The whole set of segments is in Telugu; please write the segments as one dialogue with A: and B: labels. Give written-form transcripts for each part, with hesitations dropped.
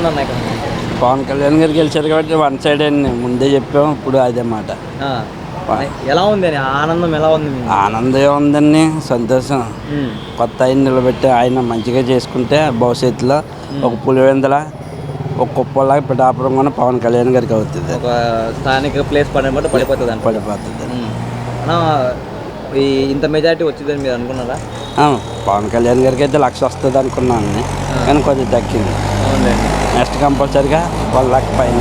A: ఎవరుందన్న ఇక్కడ?
B: పవన్ కళ్యాణ్ గారు గెలిచారు కాబట్టి వన్ సైడ్ అండి, ముందే చెప్పాము, ఇప్పుడు అదే మాట.
A: ఆ, ఎలా ఉంది అని ఆనందం ఎలా ఉంది మీకు?
B: ఆనందం ఉందండి, సంతోషం. కొత్త ఆయన నిలబెట్టి ఆయన మంచిగా చేసుకుంటే భవిష్యత్తులో ఒక పులివెందుల, ఒక కుప్పలాగా పిఠాపురం కూడా పవన్ కళ్యాణ్ గారికి అవుతుంది.
A: ఒక స్థానిక ప్లేస్ పడినట్టు పడిపోతుంది అంట.
B: పడిపోతుంది.
A: అన్న, ఈ ఇంత మెజారిటీ వచ్చిందని మీరు అనుకున్నారా?
B: పవన్ కళ్యాణ్ గారికి అయితే 1,00,000 వస్తుంది అనుకున్నాను, కానీ కొంచెం దక్కింది.
A: అవునండి.
B: నెక్స్ట్ కంపల్సరీగా 1,00,000 పైన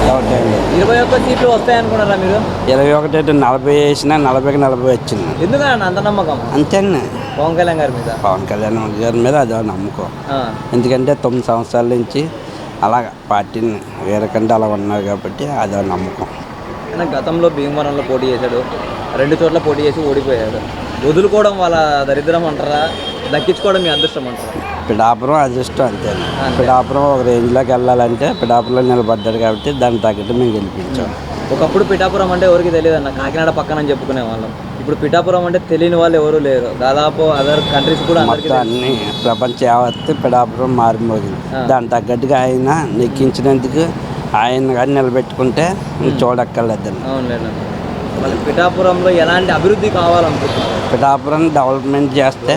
B: డౌట్ అయింది.
A: 21 సీట్లు వస్తాయనుకున్నారా మీరు?
B: 21 అయితే 40 వేసినా 40కి 40 వచ్చింది.
A: ఎందుకన్నా అంత నమ్మకం?
B: అంతేండి,
A: పవన్ కళ్యాణ్ గారి మీద.
B: పవన్ కళ్యాణ్ గారి మీద అదో నమ్మకం. ఎందుకంటే 9 సంవత్సరాల నుంచి అలాగ పార్టీని వేరకంటే అలా ఉన్నారు కాబట్టి అదో నమ్మకం.
A: ఆయన గతంలో భీమవరంలో పోటీ చేశాడు, 2 చోట్ల పోటీ చేసి ఓడిపోయాడు. వదులుకోవడం వాళ్ళ దరిద్రం అంటారా, దక్కించుకోవడం మీ అదృష్టం అంటారా?
B: పిఠాపురం అదృష్టం అంతేనా. పిఠాపురం ఒక రేంజ్లోకి వెళ్ళాలంటే పిఠాపురంలో నిలబడ్డాడు కాబట్టి దానికి తగ్గట్టు మేము గెలిపించాం.
A: ఒకప్పుడు పిఠాపురం అంటే ఎవరికి తెలియదు అన్న, కాకినాడ పక్కన అని చెప్పుకునే వాళ్ళం. ఇప్పుడు పిఠాపురం అంటే తెలియని వాళ్ళు ఎవరు లేరు. దాదాపు అదర్ కంట్రీస్ కూడా
B: మొత్తం అన్ని ప్రపంచం యావత్తు పిఠాపురం మారిమోగింది. దానికి తగ్గట్టుగా ఆయన నెక్కించినందుకు ఆయన కానీ నిలబెట్టుకుంటే చూడక్కర్లేదండి.
A: అవునులేండి. మళ్ళీ పిఠాపురంలో ఎలాంటి అభివృద్ధి కావాలనుకుంటున్నారు?
B: పిఠాపురం డెవలప్మెంట్ చేస్తే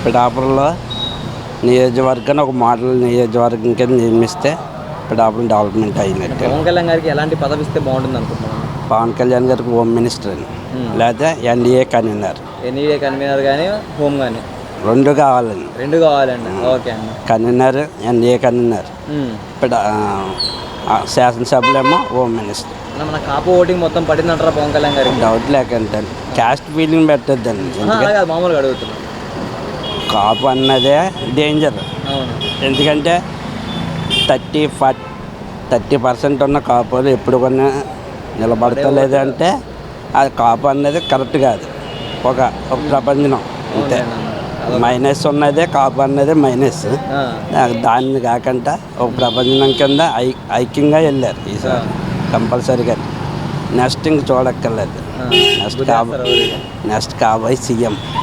B: పిఠాపురంలో నియోజకవర్గాన్ని ఒక మోడల్ నియోజకవర్గం కింద నిర్మిస్తే పిఠాపురం డెవలప్మెంట్ అయినట్టు.
A: పవన్ కళ్యాణ్ గారికి ఎలాంటి పదవి ఇస్తే బాగుంటుంది అనుకుంటున్నాను?
B: పవన్ కళ్యాణ్ గారికి హోమ్ మినిస్టర్ అని, లేదా ఎన్డీఏ కన్వీనర్.
A: ఎన్డీఏ కన్వీనర్ కానీ హోమ్ కానీ
B: రెండు కావాలండి.
A: రెండు కావాలండి. ఓకే అండి.
B: కన్వీనర్, ఎన్డీఏ కన్వీనర్, శాసనసభలేమో హోమ్ మినిస్టర్.
A: మన కాపు ఓటింగ్ మొత్తం పడిందంటారా పవన్ కళ్యాణ్ గారికి?
B: డౌట్ లేకంటే క్యాస్ట్ ఫీలింగ్ పెట్టద్దండి.
A: మామూలుగా అడుగుతున్నాను.
B: కాపు అన్నదే డేంజర్. ఎందుకంటే 30% ఉన్న కాపులు ఎప్పుడు కొన్నా నిలబడతలేదు అంటే అది కాపు అన్నది కరెక్ట్ కాదు. ఒక ప్రపంచం అంతే. మైనస్ ఉన్నదే కాపు అన్నది మైనస్. దాన్ని కాకుండా ఒక ప్రపంచం కింద ఐక్యంగా వెళ్ళారు ఈసారి కంపల్సరీగా. నెక్స్ట్ ఇంక చూడక్కర్లేదు. నెక్స్ట్ కాబోయే సీఎం